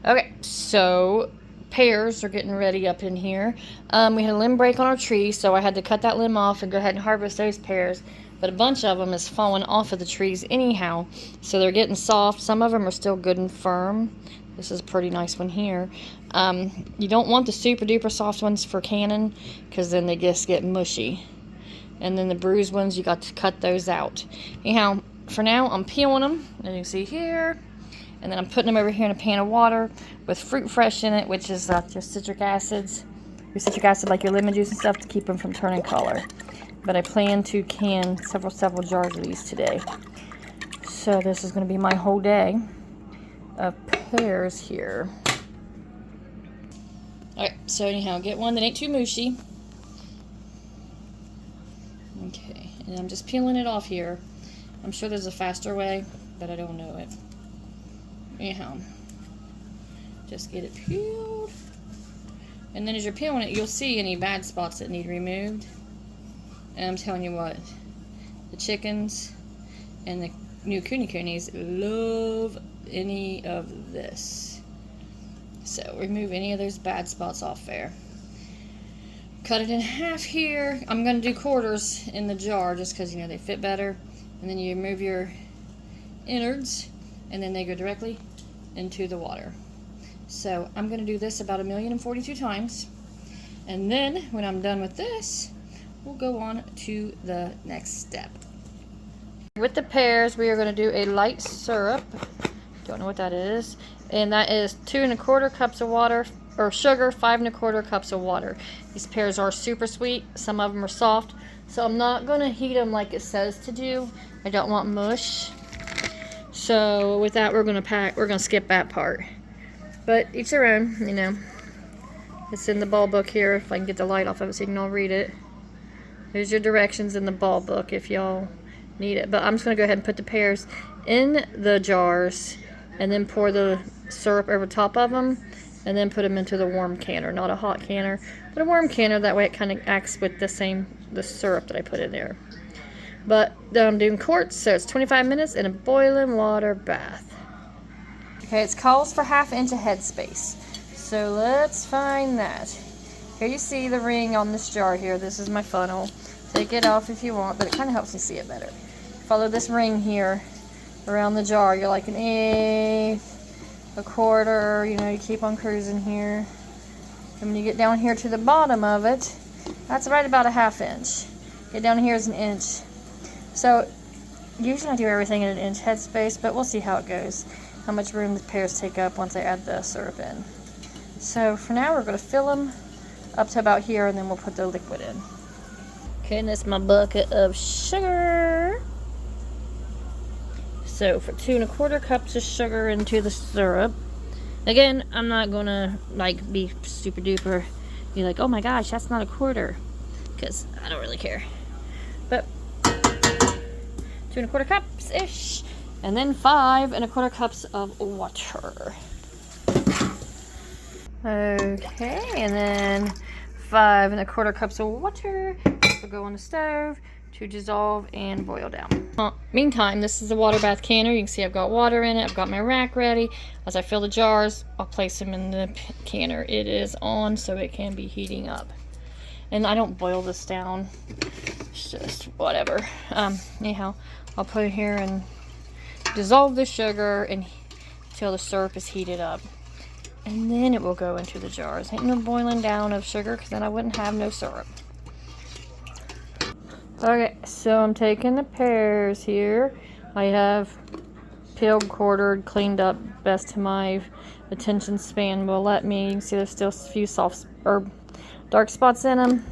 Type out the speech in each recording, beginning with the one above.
Okay, so pears are getting ready up in here. We had a limb break on our tree, so I had to cut that limb off and go ahead and harvest those pears. But a bunch of them is falling off of the trees anyhow, so they're getting soft. Some of them are still good and firm. This is a pretty nice one here. You don't want the super duper soft ones for canning, because then they just get mushy. And then the bruised ones, you got to cut those out. Anyhow, for now, I'm peeling them, as you can see here. And then I'm putting them over here in a pan of water with fruit fresh in it, which is just citric acids. Your citric acid, like your lemon juice and stuff, to keep them from turning color. But I plan to can several jars of these today. So this is going to be my whole day of pears here. Alright, so anyhow, get one that ain't too mushy. Okay, and I'm just peeling it off here. I'm sure there's a faster way, but I don't know it. Anyhow, just get it peeled. And then as you're peeling it, you'll see any bad spots that need removed. And I'm telling you what, the chickens and the new coonies love any of this. So remove any of those bad spots off there. Cut it in half here. I'm going to do quarters in the jar just because, you know, they fit better. And then you remove your innards, and then they go directly into the water. So I'm going to do this about 1,042 times. And then when I'm done with this, we'll go on to the next step. With the pears, we are going to do a light syrup. Don't know what that is. And that is 2 1/4 cups of water, or sugar, 5 1/4 cups of water. These pears are super sweet. Some of them are soft. So I'm not going to heat them like it says to do. I don't want mush. So with that, we're going to skip that part. But each their own, you know. It's in the ball book here, if I can get the light off of it so you can all read it. There's your directions in the ball book if y'all need it. But I'm just going to go ahead and put the pears in the jars and then pour the syrup over top of them and then put them into the warm canner. Not a hot canner, but a warm canner. That way it kind of acts with the syrup that I put in there. But I'm doing quarts, so it's 25 minutes in a boiling water bath. Okay, it calls for 1/2 inch of headspace. So let's find that. Here you see the ring on this jar here. This is my funnel. Take it off if you want, but it kind of helps me see it better. Follow this ring here around the jar. You're like 1/8, 1/4, you know, you keep on cruising here. And when you get down here to the bottom of it, that's right about 1/2 inch. Get down here is 1 inch. So usually I do everything in 1 inch headspace, but we'll see how it goes. How much room the pears take up once I add the syrup in. So for now, we're going to fill them up to about here, and then we'll put the liquid in. Okay, and that's my bucket of sugar. So for 2 1/4 cups of sugar into the syrup. Again, I'm not going to like be super duper, be like, oh my gosh, that's not 1/4, because I don't really care. But 2 1/4 cups-ish. And then 5 1/4 cups of water. Okay, and then 5 1/4 cups of water will go on the stove to dissolve and boil down. Meantime, this is the water bath canner. You can see I've got water in it. I've got my rack ready. As I fill the jars, I'll place them in the canner. It is on, so it can be heating up. And I don't boil this down. It's just whatever. Anyhow, I'll put it here and dissolve the sugar until the syrup is heated up. And then it will go into the jars. Ain't no boiling down of sugar, because then I wouldn't have no syrup. Okay, so I'm taking the pears here. I have peeled, quartered, cleaned up, best to my attention span will let me. You can see there's still a few soft or dark spots in them.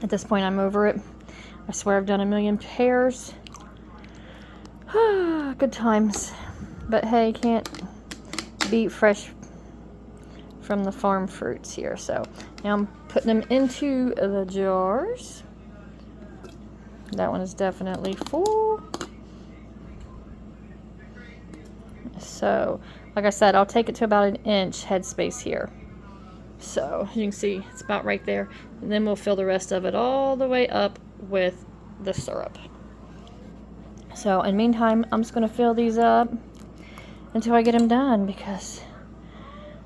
At this point, I'm over it. I swear I've done 1,000,000 pears. Good times. But hey, can't beat fresh from the farm fruits here. So now I'm putting them into the jars. That one is definitely full. So, like I said, I'll take it to about 1 inch headspace here. So, you can see it's about right there. And then we'll fill the rest of it all the way up with the syrup. So, in the meantime, I'm just going to fill these up until I get them done, because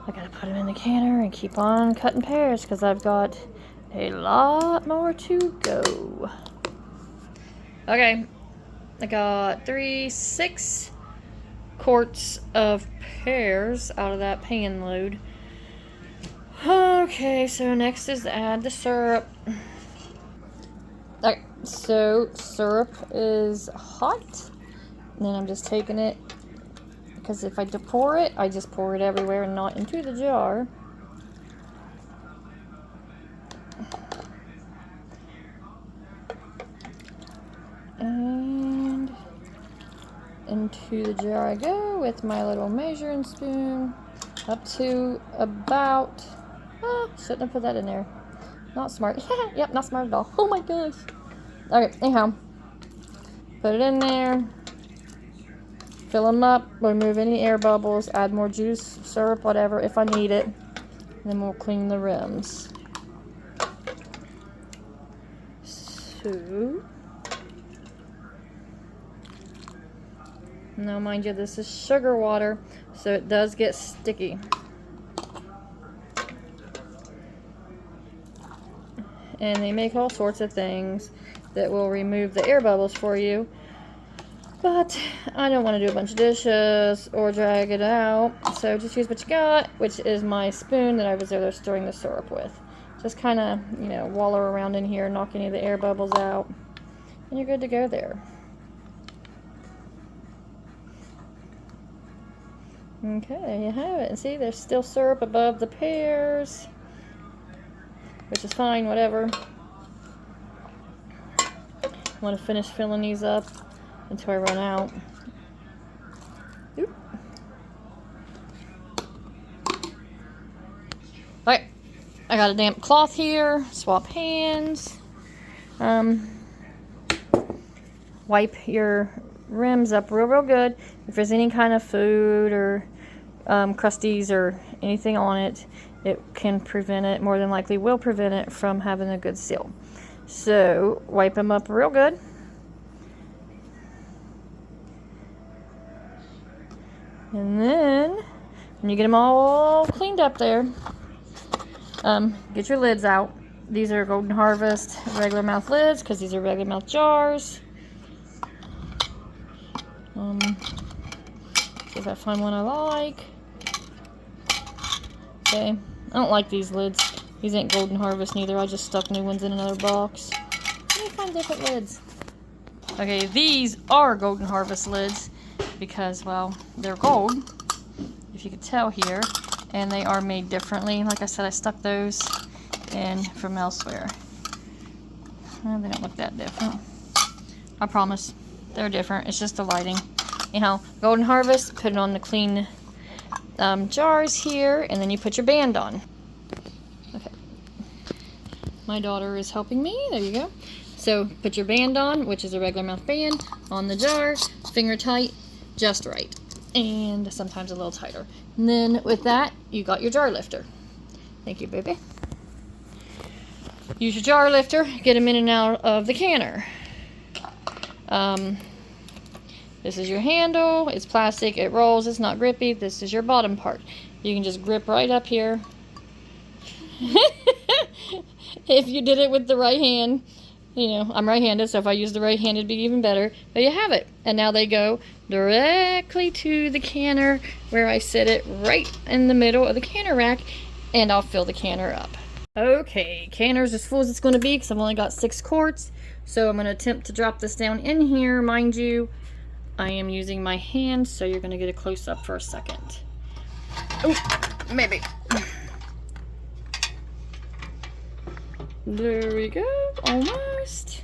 I gotta put them in the canner and keep on cutting pears because I've got a lot more to go. Okay, I got 6 quarts of pears out of that pan load. Okay, so next is to add the syrup. Okay, so syrup is hot. And then I'm just taking it, because if I pour it, I just pour it everywhere and not into the jar. And into the jar I go with my little measuring spoon, up to about, shouldn't have put that in there. Not smart. Yep, not smart at all. Oh my gosh. Okay, anyhow, put it in there, fill them up, remove any air bubbles, add more juice, syrup, whatever, if I need it, and then we'll clean the rims. So, now mind you, this is sugar water, so it does get sticky. And they make all sorts of things that will remove the air bubbles for you. But I don't want to do a bunch of dishes or drag it out. So just use what you got, which is my spoon that I was there stirring the syrup with. Just kind of, you know, waller around in here, knock any of the air bubbles out. And you're good to go there. Okay, there you have it. And see, there's still syrup above the pears, which is fine, whatever. I want to finish filling these up until I run out. Oop. Alright, I got a damp cloth here. Swap hands. Wipe your rims up real good. If there's any kind of food or crusties or anything on it, it can prevent it, more than likely will prevent it from having a good seal. So wipe them up real good. And then when you get them all cleaned up there, get your lids out. These are Golden Harvest regular mouth lids because these are regular mouth jars. See if I find one I like. Okay, I don't like these lids. These ain't Golden Harvest neither. I just stuck new ones in another box. Let me find different lids. Okay, these are Golden Harvest lids because, well, they're gold, if you could tell here, and they are made differently. Like I said, I stuck those in from elsewhere. Well, they don't look that different. I promise. They're different. It's just the lighting. Anyhow, Golden Harvest, put it on the clean jars here, and then you put your band on. Okay. My daughter is helping me. There you go. So put your band on, which is a regular mouth band, on the jar, finger tight, just right. And sometimes a little tighter. And then with that, you got your jar lifter. Thank you, baby. Use your jar lifter, get them in and out of the canner. This is your handle. It's plastic. It rolls. It's not grippy. This is your bottom part. You can just grip right up here. If you did it with the right hand. You know, I'm right-handed, so if I use the right hand, it'd be even better. But you have it. And now they go directly to the canner where I sit it right in the middle of the canner rack, and I'll fill the canner up. Okay, canner's as full as it's going to be because I've only got 6 quarts. So I'm going to attempt to drop this down in here. Mind you, I am using my hand, so you're going to get a close-up for a second. Oh, maybe. There we go, almost.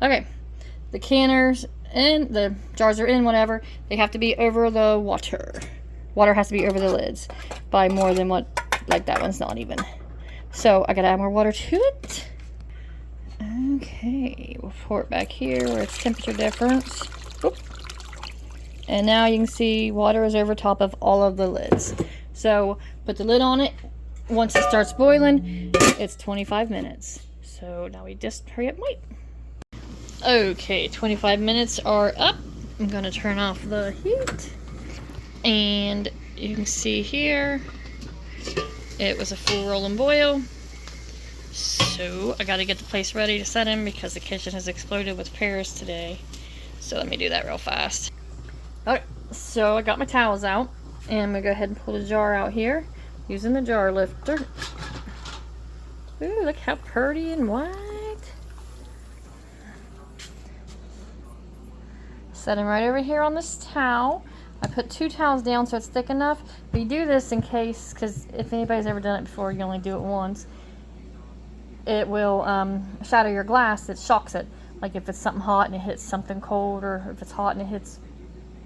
Okay, the canners in, the jars are in, whatever. They have to be over the water. Water has to be over the lids by more than what, like that one's not even. So I gotta add more water to it. Okay, we'll pour it back here where it's temperature difference. Oop. And now you can see water is over top of all of the lids. So put the lid on it. Once it starts boiling, it's 25 minutes. So now we just hurry up and wait. Okay, 25 minutes are up. I'm gonna turn off the heat. And you can see here, It was a full rolling boil. So I got to get the place ready to set him because the kitchen has exploded with pears today. So let me do that real fast. Okay, so I got my towels out, and I'm going to go ahead and pull the jar out here using the jar lifter. Ooh, look how pretty and white. Set him right over here on this towel. I put 2 towels down so it's thick enough. We do this in case, because if anybody's ever done it before, you only do it once. It will shatter your glass. It shocks it. Like if it's something hot and it hits something cold, or if it's hot and it hits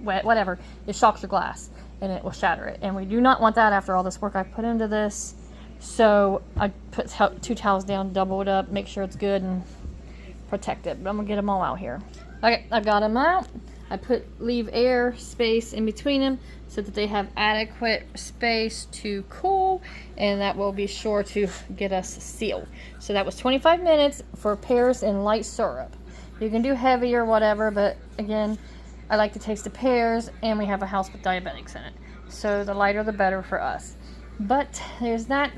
wet, whatever, it shocks your glass and it will shatter it. And we do not want that after all this work I put into this. So I put 2 towels down, double it up, make sure it's good and protect it. But I'm gonna get them all out here. Okay, I've got them out. I leave air space in between them so that they have adequate space to cool, and that will be sure to get us sealed. So that was 25 minutes for pears and light syrup. You can do heavy or whatever, but again, I like to taste the pears, and we have a house with diabetics in it. So the lighter the better for us. But there's that,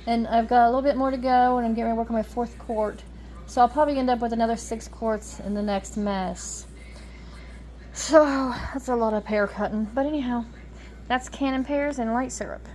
and I've got a little bit more to go, and I'm getting ready to work on my 4th quart. So I'll probably end up with another 6 quarts in the next mess. So that's a lot of pear cutting. But anyhow, that's canning pears and light syrup.